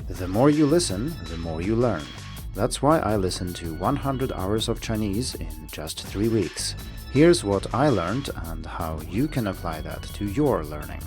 The more you listen, the more you learn. That's why I listened to 100 hours of Chinese in just 3 weeks. Here's what I learned and how you can apply that to your learning.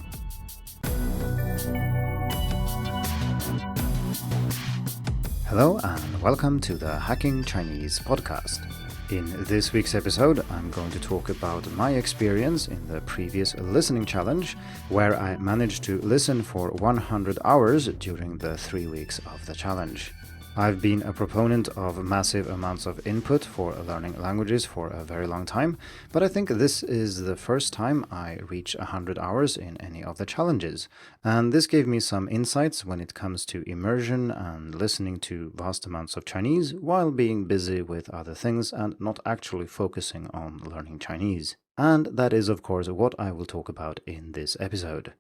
Hello and welcome to the Hacking Chinese podcast. In this week's episode, I'm going to talk about my experience in the previous listening challenge, where I managed to listen for 100 hours during the 3 weeks of the challenge. I've been a proponent of massive amounts of input for learning languages for a very long time, but I think this is the first time I reach 100 hours in any of the challenges, and this gave me some insights when it comes to immersion and listening to vast amounts of Chinese while being busy with other things and not actually focusing on learning Chinese. And that is, of course, what I will talk about in this episode.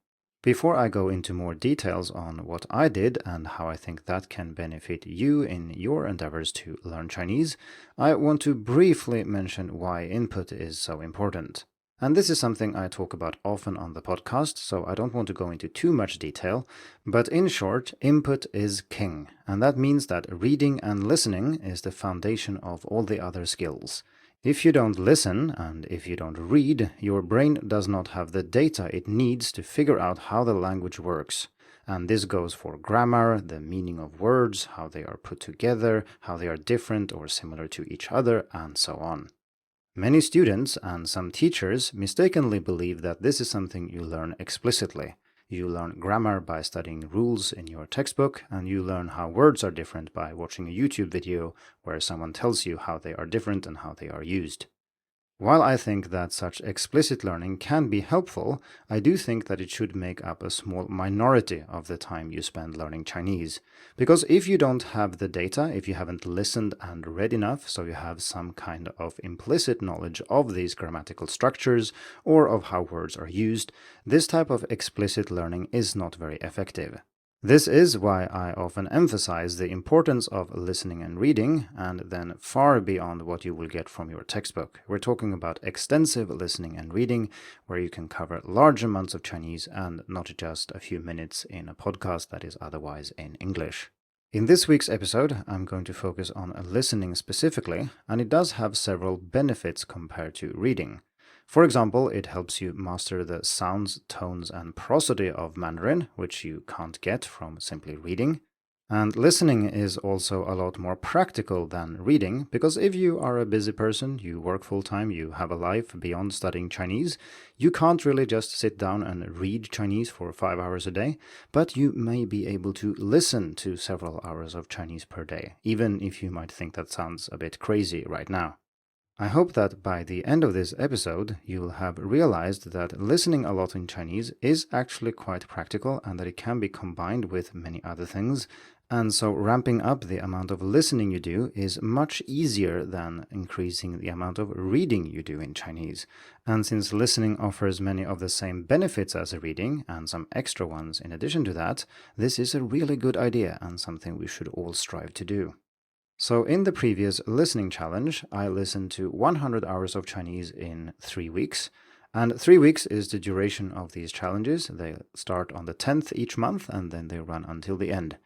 Before I go into more details on what I did and how I think that can benefit you in your endeavors to learn Chinese, I want to briefly mention why input is so important. And this is something I talk about often on the podcast, so I don't want to go into too much detail, but in short, input is king, and that means that reading and listening is the foundation of all the other skills. If you don't listen and if you don't read, your brain does not have the data it needs to figure out how the language works. And this goes for grammar, the meaning of words, how they are put together, how they are different or similar to each other, and so on. Many students and some teachers mistakenly believe that this is something you learn explicitly. You learn grammar by studying rules in your textbook, and you learn how words are different by watching a YouTube video where someone tells you how they are different and how they are used. While I think that such explicit learning can be helpful, I do think that it should make up a small minority of the time you spend learning Chinese. Because if you don't have the data, if you haven't listened and read enough, so you have some kind of implicit knowledge of these grammatical structures or of how words are used, this type of explicit learning is not very effective. This is why I often emphasize the importance of listening and reading, and then far beyond what you will get from your textbook. We're talking about extensive listening and reading, where you can cover large amounts of Chinese and not just a few minutes in a podcast that is otherwise in English. In this week's episode, I'm going to focus on listening specifically, and it does have several benefits compared to reading. For example, it helps you master the sounds, tones, and prosody of Mandarin, which you can't get from simply reading. And listening is also a lot more practical than reading, because if you are a busy person, you work full-time, you have a life beyond studying Chinese, you can't really just sit down and read Chinese for 5 hours a day, but you may be able to listen to several hours of Chinese per day, even if you might think that sounds a bit crazy right now. I hope that by the end of this episode, you'll have realized that listening a lot in Chinese is actually quite practical and that it can be combined with many other things, and so ramping up the amount of listening you do is much easier than increasing the amount of reading you do in Chinese. And since listening offers many of the same benefits as reading, and some extra ones in addition to that, this is a really good idea and something we should all strive to do. So in the previous listening challenge, I listened to 100 hours of Chinese in 3 weeks, and 3 weeks is the duration of these challenges. They start on the 10th each month, and then they run until the end.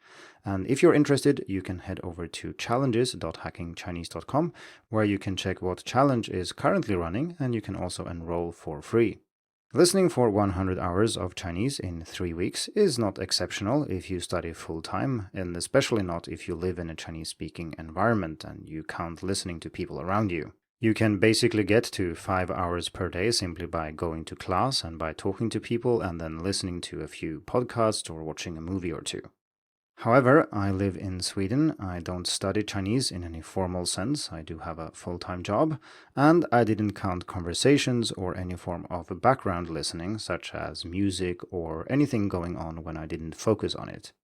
And if you're interested, you can head over to challenges.hackingchinese.com, where you can check what challenge is currently running, and you can also enroll for free. Listening for 100 hours of Chinese in 3 weeks is not exceptional if you study full-time, and especially not if you live in a Chinese-speaking environment and you count listening to people around you. You can basically get to 5 hours per day simply by going to class and by talking to people and then listening to a few podcasts or watching a movie or two. However, I live in Sweden, I don't study Chinese in any formal sense, I do have a full-time job, and I didn't count conversations or any form of background listening, such as music or anything going on when I didn't focus on it.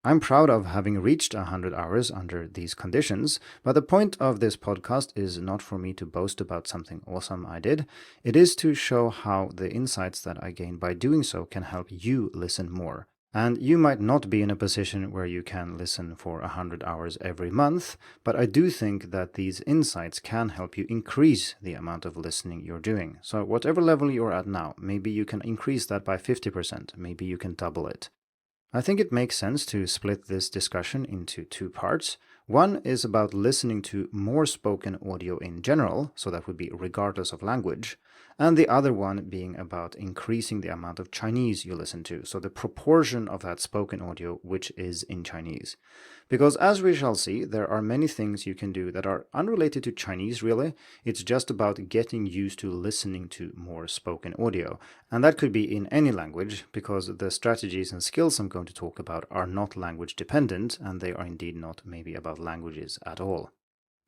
I'm proud of having reached 100 hours under these conditions, but the point of this podcast is not for me to boast about something awesome I did, it is to show how the insights that I gain by doing so can help you listen more. And you might not be in a position where you can listen for 100 hours every month, but I do think that these insights can help you increase the amount of listening you're doing. So whatever level you're at now, maybe you can increase that by 50%, maybe you can double it. I think it makes sense to split this discussion into two parts. One is about listening to more spoken audio in general, so that would be regardless of language, and the other one being about increasing the amount of Chinese you listen to, so the proportion of that spoken audio which is in Chinese. Because as we shall see, there are many things you can do that are unrelated to Chinese really. It's just about getting used to listening to more spoken audio. And that could be in any language, because the strategies and skills I'm going to talk about are not language dependent, and they are indeed not maybe about languages at all.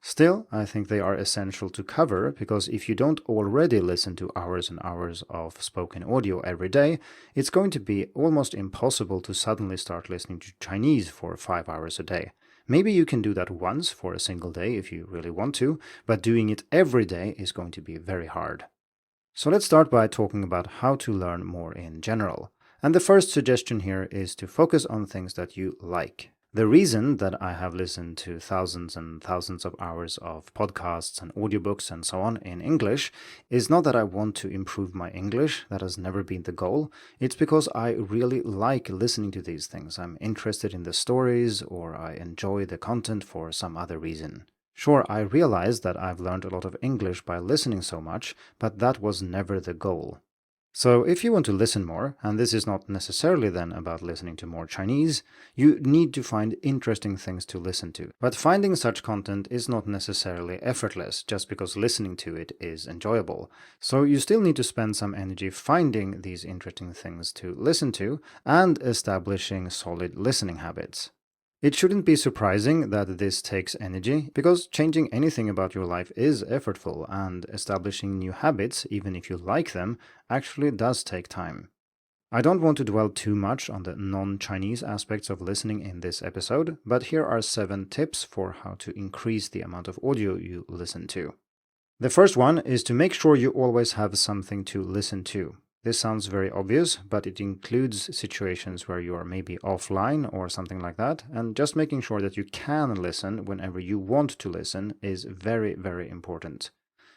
Still, I think they are essential to cover, because if you don't already listen to hours and hours of spoken audio every day, it's going to be almost impossible to suddenly start listening to Chinese for 5 hours a day. Maybe you can do that once for a single day if you really want to, but doing it every day is going to be very hard. So let's start by talking about how to learn more in general. And the first suggestion here is to focus on things that you like. The reason that I have listened to thousands and thousands of hours of podcasts and audiobooks and so on in English is not that I want to improve my English. That has never been the goal. It's because I really like listening to these things. I'm interested in the stories, or I enjoy the content for some other reason. Sure, I realize that I've learned a lot of English by listening so much, but that was never the goal. So if you want to listen more, and this is not necessarily then about listening to more Chinese, you need to find interesting things to listen to. But finding such content is not necessarily effortless just because listening to it is enjoyable. So you still need to spend some energy finding these interesting things to listen to and establishing solid listening habits. It shouldn't be surprising that this takes energy, because changing anything about your life is effortful, and establishing new habits, even if you like them, actually does take time. I don't want to dwell too much on the non-Chinese aspects of listening in this episode, but here are 7 tips for how to increase the amount of audio you listen to. The first one is to make sure you always have something to listen to. This sounds very obvious, but it includes situations where you are maybe offline or something like that, and just making sure that you can listen whenever you want to listen is very, very important.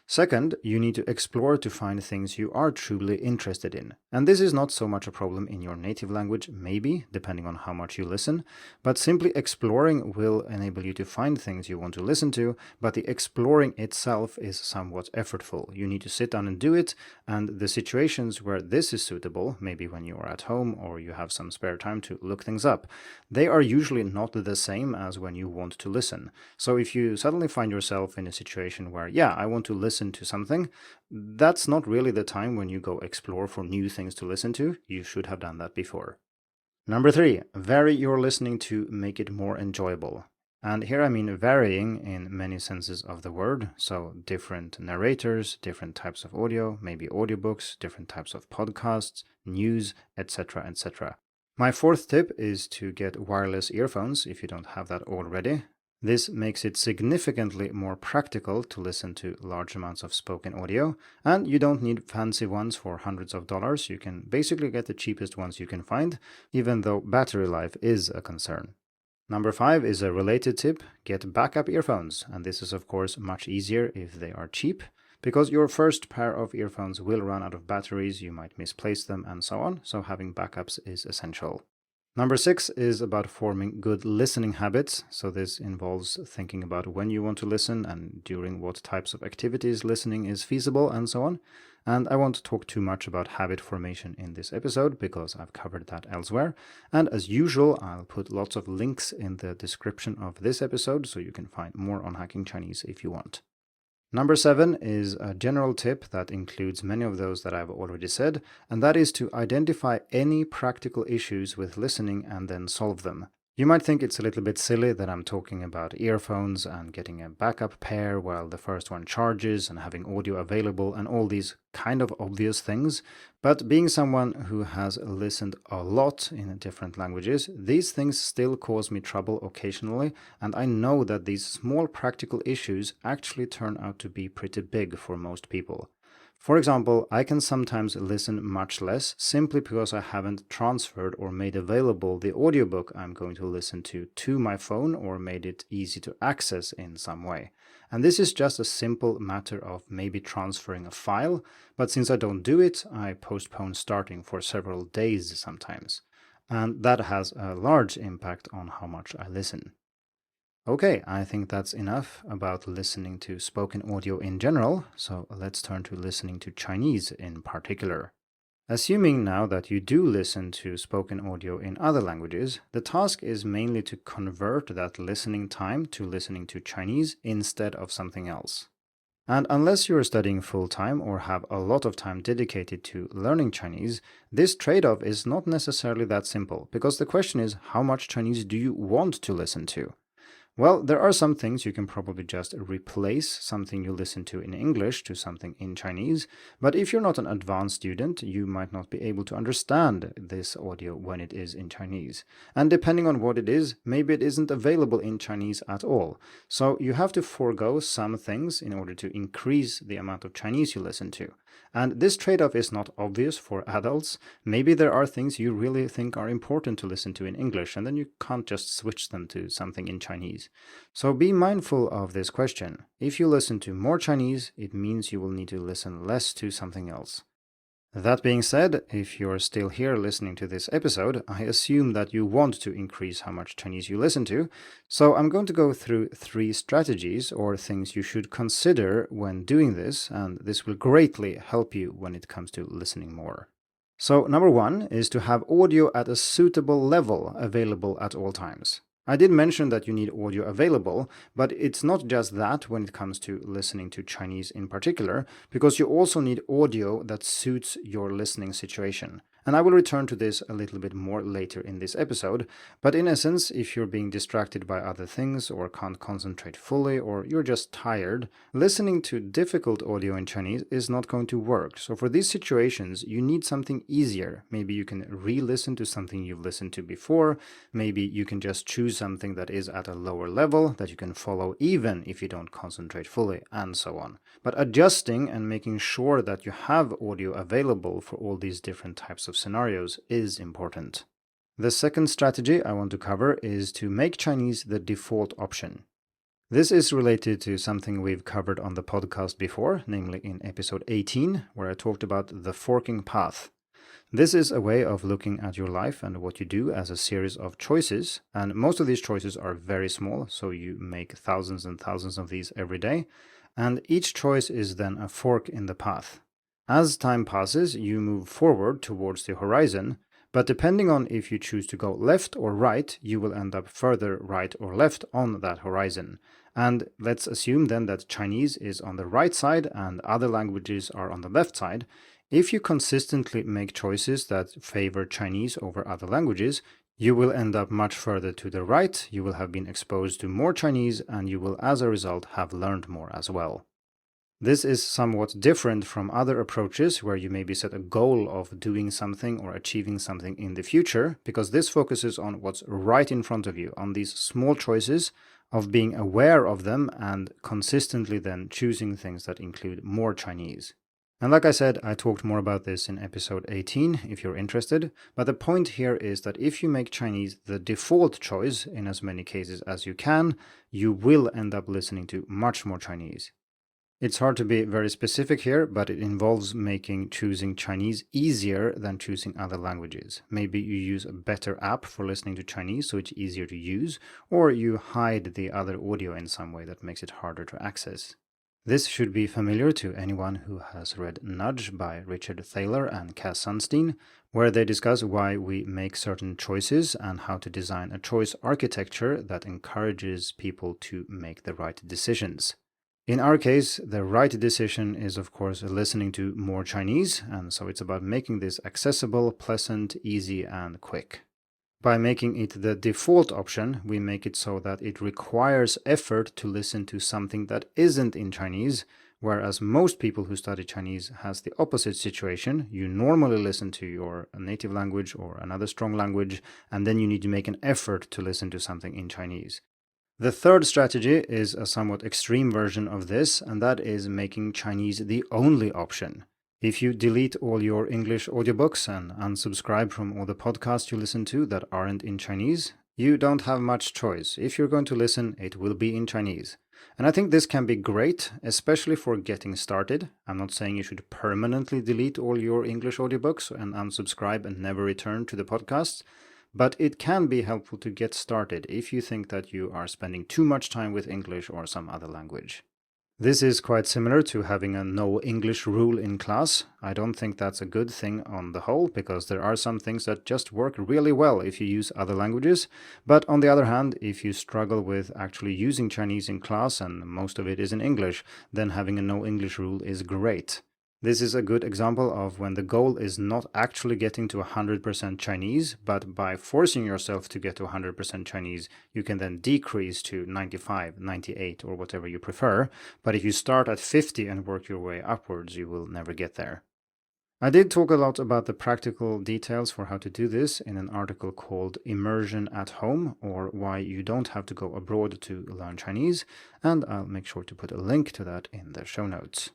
Second, you need to explore to find things you are truly interested in. And this is not so much a problem in your native language, maybe, depending on how much you listen, but simply exploring will enable you to find things you want to listen to, but the exploring itself is somewhat effortful. You need to sit down and do it, and the situations where this is suitable, maybe when you are at home or you have some spare time to look things up, they are usually not the same as when you want to listen. So if you suddenly find yourself in a situation where, yeah, I want to listen to something, that's not really the time when you go explore for new things to listen to. You should have done that before. Number 3, vary your listening to make it more enjoyable. And here I mean varying in many senses of the word, so different narrators, different types of audio, maybe audiobooks, different types of podcasts, news, etc., etc. My 4th tip is to get wireless earphones if you don't have that already. This makes it significantly more practical to listen to large amounts of spoken audio, and you don't need fancy ones for hundreds of dollars. You can basically get the cheapest ones you can find, even though battery life is a concern. Number 5 is a related tip: get backup earphones, and this is of course much easier if they are cheap, because your first pair of earphones will run out of batteries, you might misplace them and so on, so having backups is essential. Number 6 is about forming good listening habits. So this involves thinking about when you want to listen and during what types of activities listening is feasible and so on. And I won't talk too much about habit formation in this episode because I've covered that elsewhere. And as usual, I'll put lots of links in the description of this episode so you can find more on Hacking Chinese if you want. Number 7 is a general tip that includes many of those that I've already said, and that is to identify any practical issues with listening and then solve them. You might think it's a little bit silly that I'm talking about earphones and getting a backup pair while the first one charges and having audio available and all these kind of obvious things, but being someone who has listened a lot in different languages, these things still cause me trouble occasionally, and I know that these small practical issues actually turn out to be pretty big for most people. For example, I can sometimes listen much less simply because I haven't transferred or made available the audiobook I'm going to listen to my phone or made it easy to access in some way. And this is just a simple matter of maybe transferring a file, but since I don't do it, I postpone starting for several days sometimes. and that has a large impact on how much I listen. Okay, I think that's enough about listening to spoken audio in general, so let's turn to listening to Chinese in particular. Assuming now that you do listen to spoken audio in other languages, the task is mainly to convert that listening time to listening to Chinese instead of something else. And unless you're studying full-time or have a lot of time dedicated to learning Chinese, this trade-off is not necessarily that simple, because the question is, how much Chinese do you want to listen to? Well, there are some things you can probably just replace something you listen to in English to something in Chinese, but if you're not an advanced student, you might not be able to understand this audio when it is in Chinese. And depending on what it is, maybe it isn't available in Chinese at all. So you have to forego some things in order to increase the amount of Chinese you listen to. And this trade-off is not obvious for adults. Maybe there are things you really think are important to listen to in English, and then you can't just switch them to something in Chinese. So be mindful of this question. If you listen to more Chinese, it means you will need to listen less to something else. That being said, if you're still here listening to this episode, I assume that you want to increase how much Chinese you listen to, so I'm going to go through 3 strategies or things you should consider when doing this, and this will greatly help you when it comes to listening more. So number 1 is to have audio at a suitable level available at all times. I did mention that you need audio available, but it's not just that when it comes to listening to Chinese in particular, because you also need audio that suits your listening situation. And I will return to this a little bit more later in this episode, but in essence, if you're being distracted by other things or can't concentrate fully or you're just tired, listening to difficult audio in Chinese is not going to work. So for these situations, you need something easier. Maybe you can re-listen to something you've listened to before. Maybe you can just choose something that is at a lower level that you can follow even if you don't concentrate fully, and so on. But adjusting and making sure that you have audio available for all these different types of scenarios is important. The second strategy I want to cover is to make Chinese the default option. This is related to something we've covered on the podcast before, namely in episode 18, where I talked about the forking path. This is a way of looking at your life and what you do as a series of choices, and most of these choices are very small, so you make thousands and thousands of these every day, and each choice is then a fork in the path. As time passes, you move forward towards the horizon, but depending on if you choose to go left or right, you will end up further right or left on that horizon. And let's assume then that Chinese is on the right side and other languages are on the left side. If you consistently make choices that favor Chinese over other languages, you will end up much further to the right, you will have been exposed to more Chinese, and you will as a result have learned more as well. This is somewhat different from other approaches where you maybe set a goal of doing something or achieving something in the future, because this focuses on what's right in front of you, on these small choices of being aware of them and consistently then choosing things that include more Chinese. And like I said, I talked more about this in episode 18 if you're interested, but the point here is that if you make Chinese the default choice in as many cases as you can, you will end up listening to much more Chinese. It's hard to be very specific here, but it involves making choosing Chinese easier than choosing other languages. Maybe you use a better app for listening to Chinese so it's easier to use, or you hide the other audio in some way that makes it harder to access. This should be familiar to anyone who has read Nudge by Richard Thaler and Cass Sunstein, where they discuss why we make certain choices and how to design a choice architecture that encourages people to make the right decisions. In our case, the right decision is, of course, listening to more Chinese, and so it's about making this accessible, pleasant, easy, and quick. By making it the default option, we make it so that it requires effort to listen to something that isn't in Chinese, whereas most people who study Chinese has the opposite situation. You normally listen to your native language or another strong language, and then you need to make an effort to listen to something in Chinese. The third strategy is a somewhat extreme version of this, and that is making Chinese the only option. If you delete all your English audiobooks and unsubscribe from all the podcasts you listen to that aren't in Chinese, you don't have much choice. If you're going to listen, it will be in Chinese. And I think this can be great, especially for getting started. I'm not saying you should permanently delete all your English audiobooks and unsubscribe and never return to the podcasts. but it can be helpful to get started if you think that you are spending too much time with English or some other language. This is quite similar to having a no English rule in class. I don't think that's a good thing on the whole, because there are some things that just work really well if you use other languages. But on the other hand, if you struggle with actually using Chinese in class and most of it is in English, then having a no English rule is great. This is a good example of when the goal is not actually getting to 100% Chinese, but by forcing yourself to get to 100% Chinese, you can then decrease to 95, 98, or whatever you prefer. But if you start at 50 and work your way upwards, you will never get there. I did talk a lot about the practical details for how to do this in an article called Immersion at Home, or Why You Don't Have to Go Abroad to Learn Chinese, and I'll make sure to put a link to that in the show notes.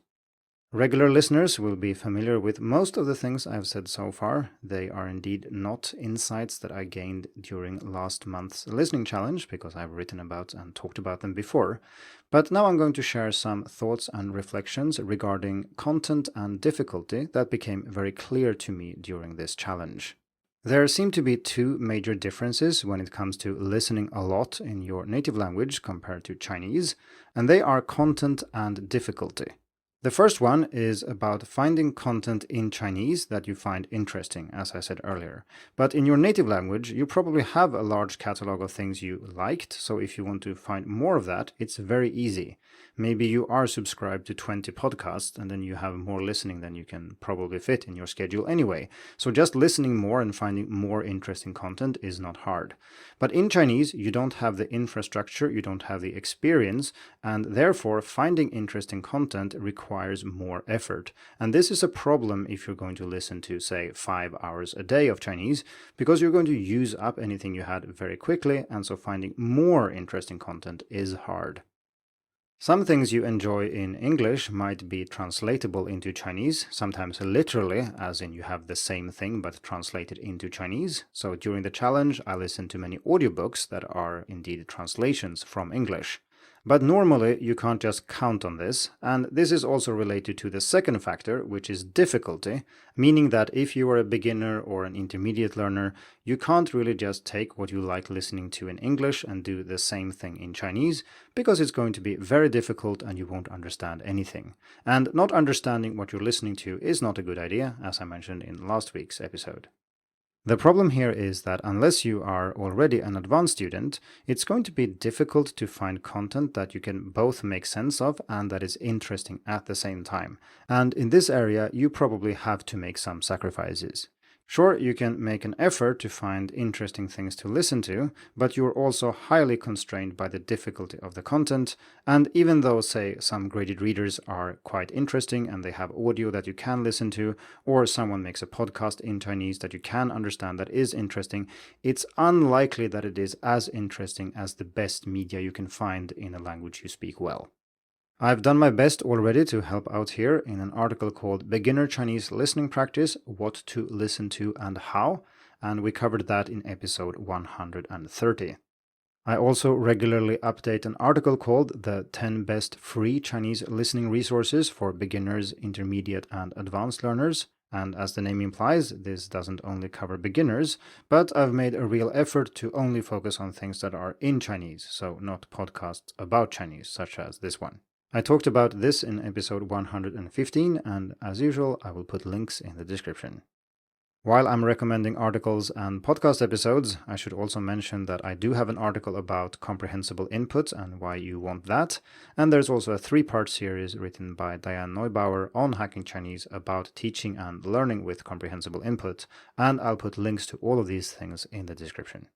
Regular listeners will be familiar with most of the things I've said so far. They are indeed not insights that I gained during last month's listening challenge, because I've written about and talked about them before. But now I'm going to share some thoughts and reflections regarding content and difficulty that became very clear to me during this challenge. There seem to be two major differences when it comes to listening a lot in your native language compared to Chinese, and they are content and difficulty. The first one is about finding content in Chinese that you find interesting, as I said earlier. But in your native language, you probably have a large catalog of things you liked, so if you want to find more of that, it's very easy. Maybe you are subscribed to 20 podcasts and then you have more listening than you can probably fit in your schedule anyway. So just listening more and finding more interesting content is not hard. But in Chinese, you don't have the infrastructure, you don't have the experience, and therefore finding interesting content requires more effort. And this is a problem if you're going to listen to, say, 5 hours a day of Chinese, because you're going to use up anything you had very quickly, and so finding more interesting content is hard. Some things you enjoy in English might be translatable into Chinese, sometimes literally, as in you have the same thing but translated into Chinese. So during the challenge, I listened to many audiobooks that are indeed translations from English. But normally, you can't just count on this, and this is also related to the second factor, which is difficulty, meaning that if you are a beginner or an intermediate learner, you can't really just take what you like listening to in English and do the same thing in Chinese, because it's going to be very difficult and you won't understand anything. And not understanding what you're listening to is not a good idea, as I mentioned in last week's episode. The problem here is that unless you are already an advanced student, it's going to be difficult to find content that you can both make sense of and that is interesting at the same time. And in this area, you probably have to make some sacrifices. Sure, you can make an effort to find interesting things to listen to, but you're also highly constrained by the difficulty of the content, and even though, say, some graded readers are quite interesting and they have audio that you can listen to, or someone makes a podcast in Chinese that you can understand that is interesting, it's unlikely that it is as interesting as the best media you can find in a language you speak well. I've done my best already to help out here in an article called Beginner Chinese Listening Practice, What to Listen to and How, and we covered that in episode 130. I also regularly update an article called The 10 Best Free Chinese Listening Resources for Beginners, Intermediate and Advanced Learners, and as the name implies, this doesn't only cover beginners, but I've made a real effort to only focus on things that are in Chinese, so not podcasts about Chinese, such as this one. I talked about this in episode 115, and as usual, I will put links in the description. While I'm recommending articles and podcast episodes, I should also mention that I do have an article about comprehensible input and why you want that, and there's also a 3-part series written by Diane Neubauer on Hacking Chinese about teaching and learning with comprehensible input, and I'll put links to all of these things in the description.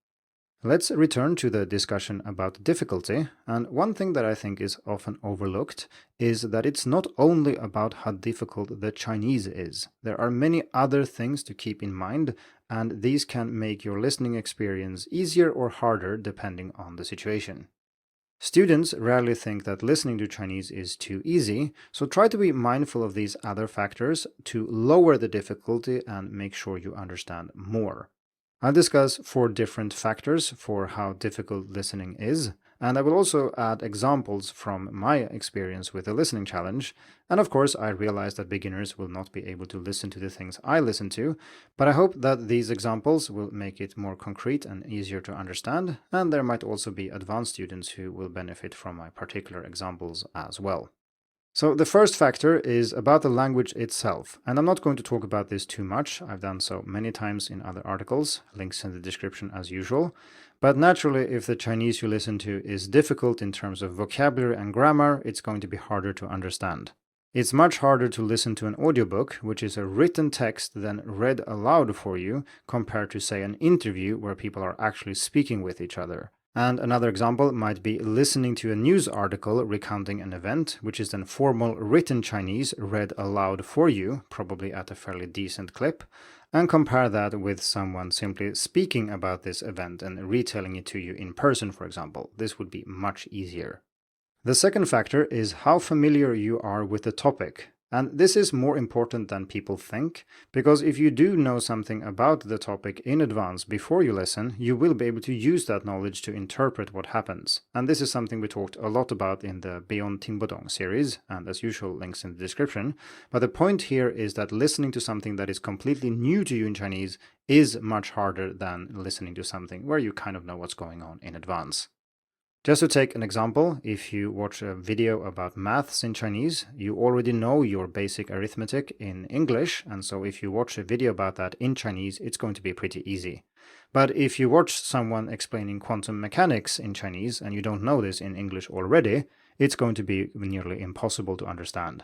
Let's return to the discussion about difficulty, and one thing that I think is often overlooked is that it's not only about how difficult the Chinese is. There are many other things to keep in mind, and these can make your listening experience easier or harder depending on the situation. Students rarely think that listening to Chinese is too easy, so try to be mindful of these other factors to lower the difficulty and make sure you understand more. I'll discuss 4 different factors for how difficult listening is, and I will also add examples from my experience with the listening challenge. And of course, I realize that beginners will not be able to listen to the things I listen to, but I hope that these examples will make it more concrete and easier to understand, and there might also be advanced students who will benefit from my particular examples as well. So the first factor is about the language itself, and I'm not going to talk about this too much. I've done so many times in other articles, links in the description as usual. But naturally, if the Chinese you listen to is difficult in terms of vocabulary and grammar, it's going to be harder to understand. It's much harder to listen to an audiobook, which is a written text then read aloud for you, compared to, say, an interview where people are actually speaking with each other. And another example might be listening to a news article recounting an event, which is then formal written Chinese read aloud for you, probably at a fairly decent clip, and compare that with someone simply speaking about this event and retelling it to you in person, for example. This would be much easier. The second factor is how familiar you are with the topic. And this is more important than people think, because if you do know something about the topic in advance before you listen, you will be able to use that knowledge to interpret what happens. And this is something we talked a lot about in the Beyond Tingbudong series, and as usual, links in the description. But the point here is that listening to something that is completely new to you in Chinese is much harder than listening to something where you kind of know what's going on in advance. Just to take an example, if you watch a video about maths in Chinese, you already know your basic arithmetic in English, and so if you watch a video about that in Chinese, it's going to be pretty easy. But if you watch someone explaining quantum mechanics in Chinese and you don't know this in English already, it's going to be nearly impossible to understand.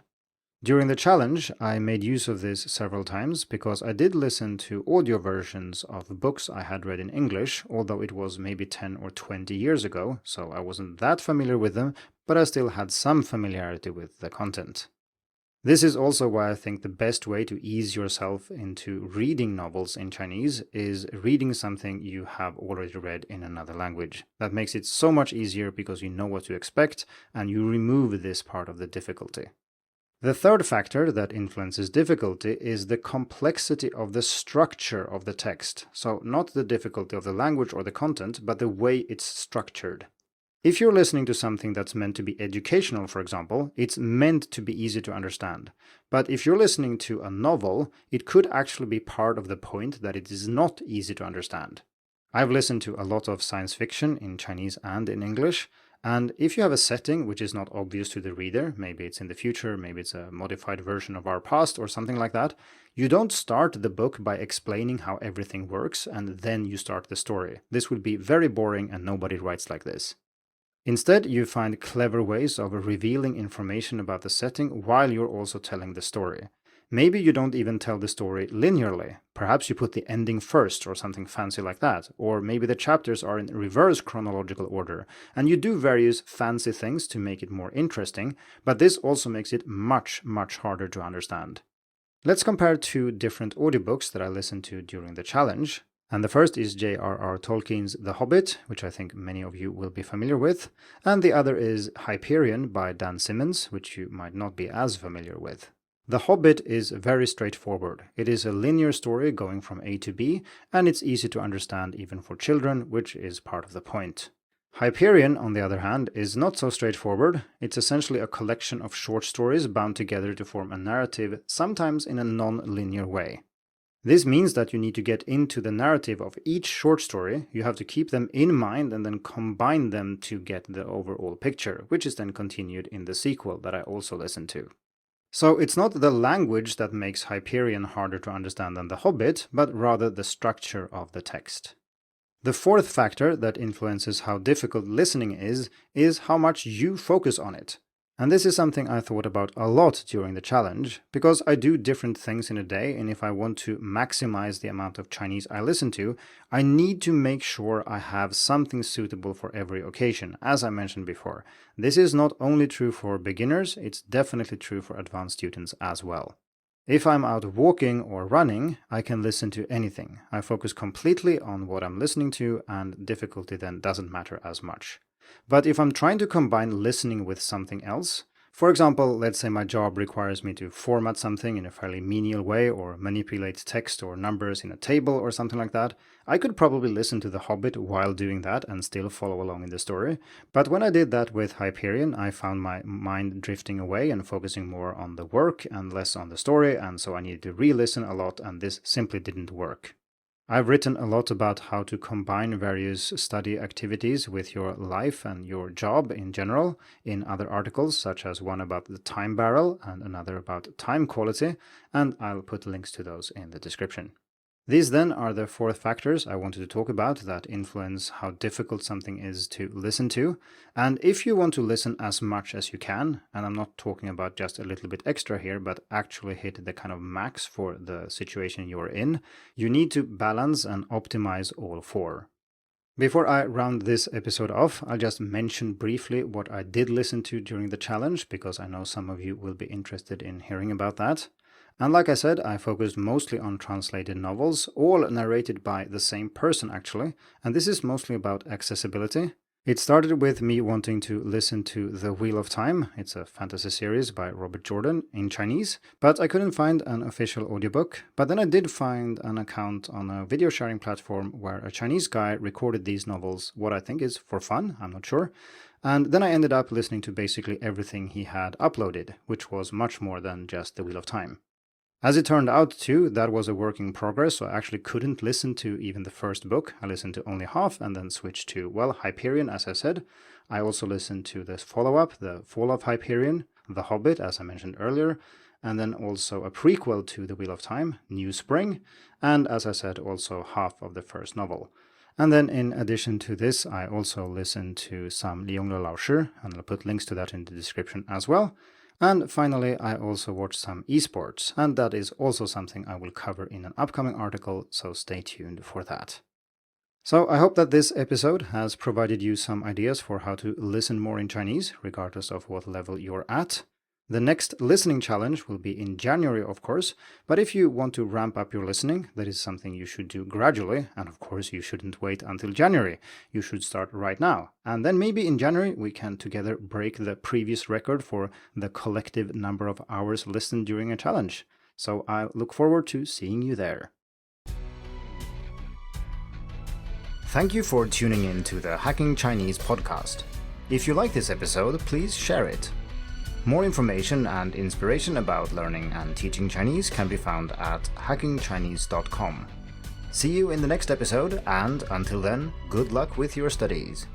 During the challenge, I made use of this several times because I did listen to audio versions of books I had read in English, although it was maybe 10 or 20 years ago, so I wasn't that familiar with them, but I still had some familiarity with the content. This is also why I think the best way to ease yourself into reading novels in Chinese is reading something you have already read in another language. That makes it so much easier because you know what to expect and you remove this part of the difficulty. The third factor that influences difficulty is the complexity of the structure of the text. So not the difficulty of the language or the content, but the way it's structured. If you're listening to something that's meant to be educational, for example, it's meant to be easy to understand. But if you're listening to a novel, it could actually be part of the point that it is not easy to understand. I've listened to a lot of science fiction in Chinese and in English, and if you have a setting which is not obvious to the reader, maybe it's in the future, maybe it's a modified version of our past or something like that, you don't start the book by explaining how everything works and then you start the story. This would be very boring and nobody writes like this. Instead, you find clever ways of revealing information about the setting while you're also telling the story. Maybe you don't even tell the story linearly. Perhaps you put the ending first or something fancy like that. Or maybe the chapters are in reverse chronological order. And you do various fancy things to make it more interesting, but this also makes it much, much harder to understand. Let's compare two different audiobooks that I listened to during the challenge. And the first is J.R.R. Tolkien's The Hobbit, which I think many of you will be familiar with. And the other is Hyperion by Dan Simmons, which you might not be as familiar with. The Hobbit is very straightforward. It is a linear story going from A to B, and it's easy to understand even for children, which is part of the point. Hyperion, on the other hand, is not so straightforward. It's essentially a collection of short stories bound together to form a narrative, sometimes in a non-linear way. This means that you need to get into the narrative of each short story, you have to keep them in mind and then combine them to get the overall picture, which is then continued in the sequel that I also listened to. So it's not the language that makes Hyperion harder to understand than The Hobbit, but rather the structure of the text. The fourth factor that influences how difficult listening is how much you focus on it. And this is something I thought about a lot during the challenge, because I do different things in a day, and if I want to maximize the amount of Chinese I listen to, I need to make sure I have something suitable for every occasion, as I mentioned before. This is not only true for beginners, it's definitely true for advanced students as well. If I'm out walking or running, I can listen to anything. I focus completely on what I'm listening to, and difficulty then doesn't matter as much. But if I'm trying to combine listening with something else, For example, let's say my job requires me to format something in a fairly menial way or manipulate text or numbers in a table or something like that. I could probably listen to The Hobbit while doing that and still follow along in the story. But when I did that with Hyperion, I found my mind drifting away and focusing more on the work and less on the story, and so I needed to re-listen a lot, and this simply didn't work. I've written a lot about how to combine various study activities with your life and your job in general in other articles, such as one about the time barrel and another about time quality, and I'll put links to those in the description. These then are the 4 factors I wanted to talk about that influence how difficult something is to listen to. And if you want to listen as much as you can, and I'm not talking about just a little bit extra here, but actually hit the kind of max for the situation you're in, you need to balance and optimize all 4. Before I round this episode off, I'll just mention briefly what I did listen to during the challenge, because I know some of you will be interested in hearing about that. And like I said, I focused mostly on translated novels, all narrated by the same person actually, and this is mostly about accessibility. It started with me wanting to listen to The Wheel of Time. It's a fantasy series by Robert Jordan in Chinese, but I couldn't find an official audiobook. But then I did find an account on a video sharing platform where a Chinese guy recorded these novels, what I think is for fun, I'm not sure. And then I ended up listening to basically everything he had uploaded, which was much more than just The Wheel of Time. As it turned out too, that was a work in progress, so I actually couldn't listen to even the first book. I listened to only half and then switched to, well, Hyperion, as I said. I also listened to this follow-up, The Fall of Hyperion, The Hobbit, as I mentioned earlier, and then also a prequel to The Wheel of Time, New Spring, and as I said, also half of the first novel. And then in addition to this, I also listened to some Liangle Laoshi, and I'll put links to that in the description as well. And finally, I also watched some esports, and that is also something I will cover in an upcoming article, so stay tuned for that. So I hope that this episode has provided you some ideas for how to listen more in Chinese, regardless of what level you're at. The next listening challenge will be in January, of course, but if you want to ramp up your listening, that is something you should do gradually, and of course you shouldn't wait until January. You should start right now, and then maybe in January we can together break the previous record for the collective number of hours listened during a challenge. So I look forward to seeing you there. Thank you for tuning in to the Hacking Chinese podcast. If you like this episode, please share it. More information and inspiration about learning and teaching Chinese can be found at hackingchinese.com. See you in the next episode, and until then, good luck with your studies.